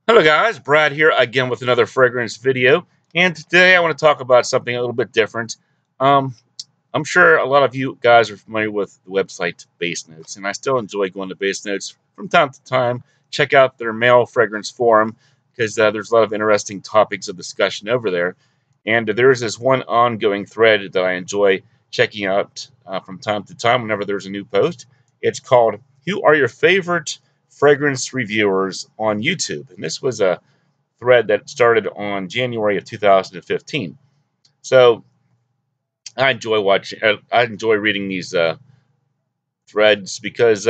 Hello guys, Brad here again with another fragrance video, and today I want to talk about something a little bit different. Um, I'm sure a lot of you guys are familiar with the website Basenotes, and I still enjoy going to Basenotes from time to time. Check out their male fragrance forum because there's a lot of interesting topics of discussion over there. And there's this one ongoing thread that I enjoy checking out from time to time whenever there's a new post. It's called "Who Are Your Favorite Fragrance Reviewers on YouTube?" And this was a thread that started on January of 2015. So I enjoy reading these threads because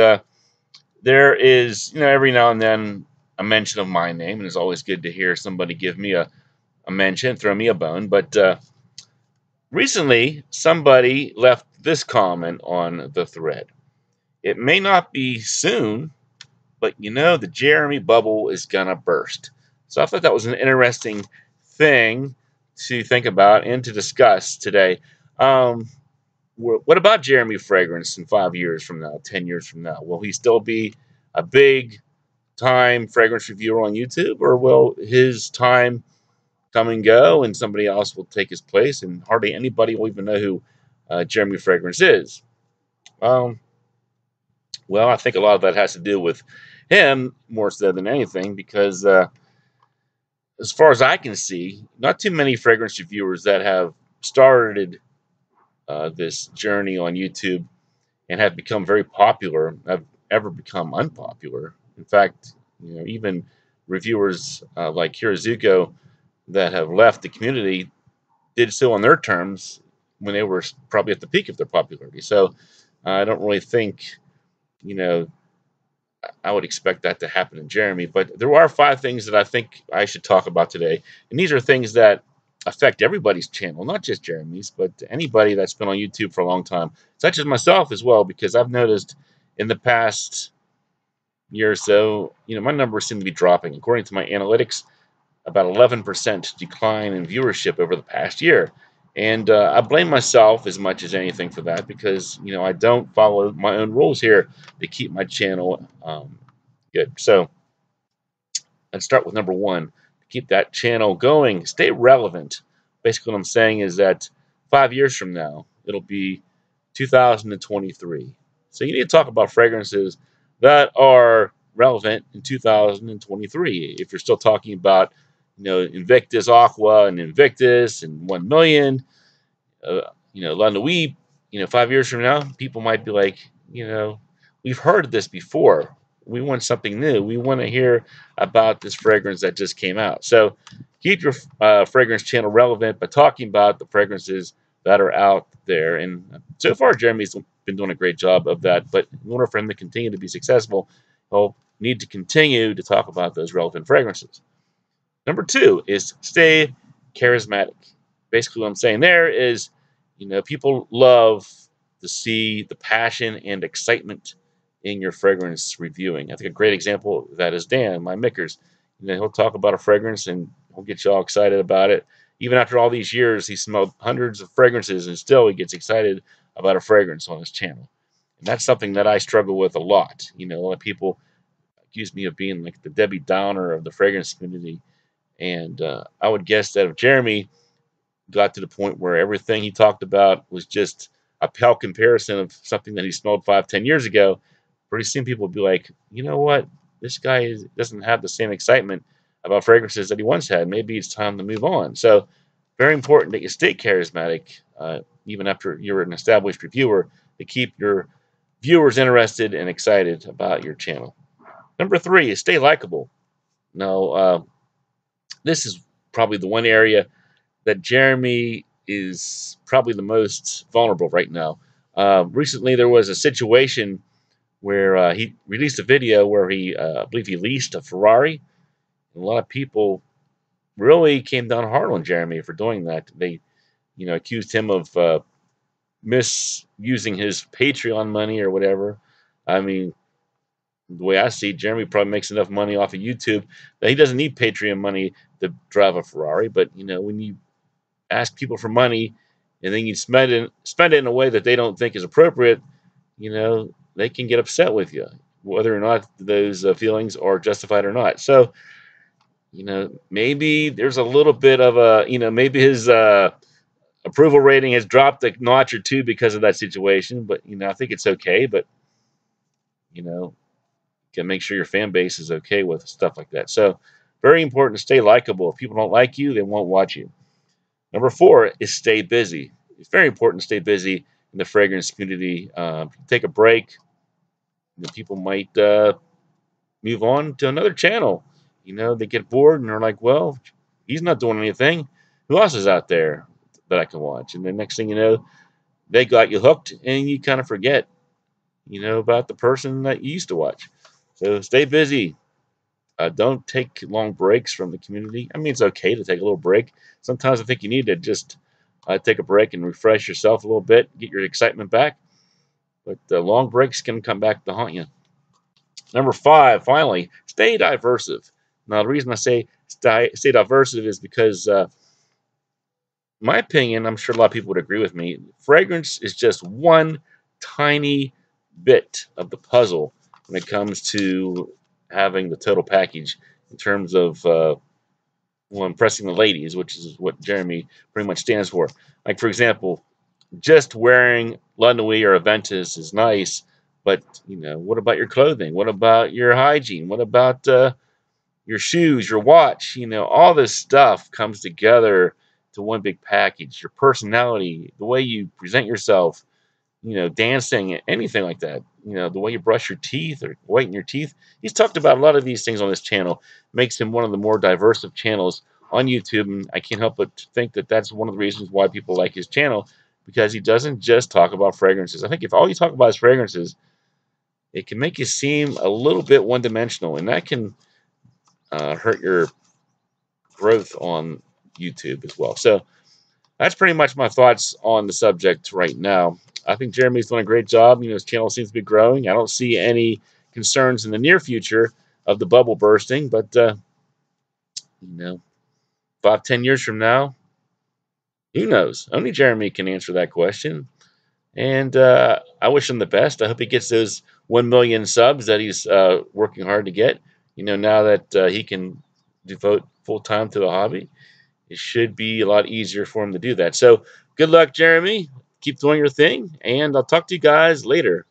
there is, every now and then a mention of my name, and it's always good to hear somebody give me a mention, throw me a bone. But recently, somebody left this comment on the thread. It may not be soon, but the Jeremy bubble is gonna burst. So I thought that was an interesting thing to think about and to discuss today. Um, what about Jeremy Fragrance in 5 years from now, 10 years from now? Will he still be a big time fragrance reviewer on YouTube, or will his time come and go and somebody else will take his place and hardly anybody will even know who Jeremy Fragrance is? Um, well, I think a lot of that has to do with him more so than anything because, as far as I can see, not too many fragrance reviewers that have started this journey on YouTube and have become very popular have ever become unpopular. In fact, even reviewers like Hirazuko that have left the community did so on their terms when they were probably at the peak of their popularity. So I don't really think, you know, I would expect that to happen in Jeremy. But there are 5 things that I think I should talk about today. And these are things that affect everybody's channel, not just Jeremy's, but anybody that's been on YouTube for a long time, such as myself as well, because I've noticed in the past year or so, my numbers seem to be dropping. According to my analytics, about 11% decline in viewership over the past year. And I blame myself as much as anything for that because, I don't follow my own rules here to keep my channel good. So let's start with number one. To keep that channel going, stay relevant. Basically, what I'm saying is that 5 years from now, it'll be 2023. So you need to talk about fragrances that are relevant in 2023. If you're still talking about, Invictus Aqua and Invictus and 1 million, La Nuit, 5 years from now, people might be like, we've heard of this before. We want something new. We want to hear about this fragrance that just came out. So keep your fragrance channel relevant by talking about the fragrances that are out there. And so far, Jeremy's been doing a great job of that. But in order for him to continue to be successful, he'll need to continue to talk about those relevant fragrances. Number 2 is stay charismatic. Basically, what I'm saying there is, people love to see the passion and excitement in your fragrance reviewing. I think a great example of that is Dan, my Mickers. He'll talk about a fragrance and he'll get you all excited about it. Even after all these years, he smelled hundreds of fragrances and still he gets excited about a fragrance on his channel. And that's something that I struggle with a lot. A lot of people accuse me of being like the Debbie Downer of the fragrance community. And I would guess that if Jeremy got to the point where everything he talked about was just a pale comparison of something that he smelled 5, 10 years ago, pretty soon people would be like, you know what? This guy doesn't have the same excitement about fragrances that he once had. Maybe it's time to move on. So very important that you stay charismatic, even after you're an established reviewer, to keep your viewers interested and excited about your channel. Number 3 is stay likable. Now, this is probably the one area that Jeremy is probably the most vulnerable right now. Recently, there was a situation where he released a video where I believe he leased a Ferrari. And a lot of people really came down hard on Jeremy for doing that. They, accused him of misusing his Patreon money or whatever. I mean, the way I see it, Jeremy probably makes enough money off of YouTube that he doesn't need Patreon money to drive a Ferrari. But when you ask people for money and then you spend it in a way that they don't think is appropriate, they can get upset with you, whether or not those feelings are justified or not. So Maybe there's a little bit of a, maybe his approval rating has dropped a notch or two because of that situation. But I think it's okay. But you know, can make sure your fan base is okay with stuff like that. So, very important to stay likable. If people don't like you, they won't watch you. Number four is stay busy. It's very important to stay busy in the fragrance community. Take a break. People might move on to another channel. They get bored and they're like, well, he's not doing anything. Who else is out there that I can watch? And the next thing you know, they got you hooked and you kind of forget, about the person that you used to watch. So stay busy. Don't take long breaks from the community. I mean, it's okay to take a little break. Sometimes I think you need to just take a break and refresh yourself a little bit, get your excitement back. But long breaks can come back to haunt you. Number five, finally, stay diversive. Now, the reason I say stay diversive is because, my opinion, I'm sure a lot of people would agree with me, fragrance is just one tiny bit of the puzzle when it comes to having the total package in terms of, well, impressing the ladies, which is what Jeremy pretty much stands for. Like, for example, just wearing La Nuit or Aventus is nice, but what about your clothing? What about your hygiene? What about your shoes, your watch? All this stuff comes together to one big package. Your personality, the way you present yourself, dancing, anything like that. The way you brush your teeth or whiten your teeth. He's talked about a lot of these things on this channel. Makes him one of the more diverse of channels on YouTube, and I can't help but think that that's one of the reasons why people like his channel, because he doesn't just talk about fragrances. I think if all you talk about is fragrances, it can make you seem a little bit one-dimensional, and that can hurt your growth on YouTube as well. So that's pretty much my thoughts on the subject right now. I think Jeremy's doing a great job. His channel seems to be growing. I don't see any concerns in the near future of the bubble bursting, but you know, 5, 10 years from now, who knows? Only Jeremy can answer that question. And I wish him the best. I hope he gets those 1 million subs that he's working hard to get. Now that he can devote full time to the hobby, it should be a lot easier for him to do that. So good luck, Jeremy. Keep doing your thing, and I'll talk to you guys later.